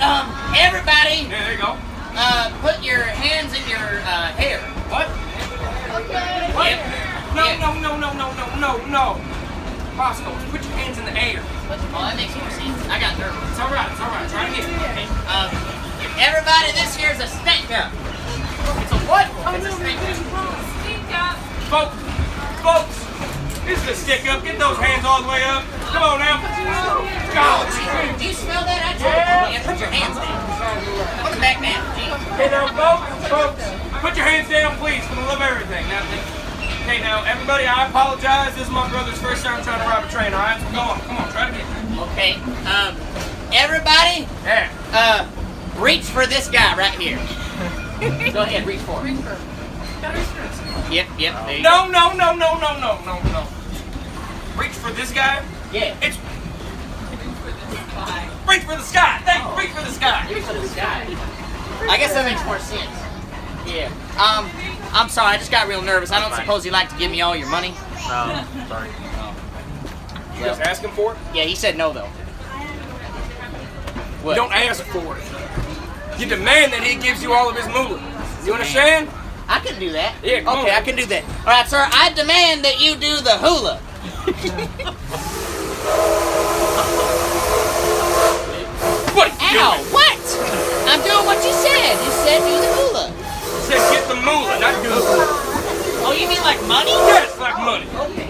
Everybody, Yeah, there you go. put your hands in your hair. What? Okay. What? Yep. No, Yeah. no. Bosco, put your hands in the air. Oh, that makes more sense. I got nervous. It's all right. Try to get it. Okay. Everybody, this here's a snake up. It's a what? It's a snake up. Folks, this is a stick up. Get those hands all the way up. Come on now. Oh, do you smell that? I told you. Yeah, put your hands down. Put them back down. Okay, now, folks, put your hands down, please, for the love of everything. Okay, now, everybody, I apologize. This is my brother's first time trying to rob a train, all right? So come on, try it again. Okay. Everybody, Yeah. reach for this guy right here. Go ahead, reach for him. Yep. There you go. No. Reach for this guy? Yeah. It's... Reach for the sky. Reach for the sky. Reach for the sky. I guess that makes more sense. Yeah. I'm sorry. I just got real nervous. I don't suppose you'd like to give me all your money. No, sorry. You just asking for it? Yeah, he said no though. You What? don't ask for it. You demand that he gives you all of his moolah. You understand? I can do that. Yeah, come okay, on. I can do that. All right, sir. I demand that you do the hula. What are you Ow! doing? What? I'm doing what you said. You said do the hula. You said get the moolah, not do the moolah. Oh, you mean like money? Yes, like money. Okay.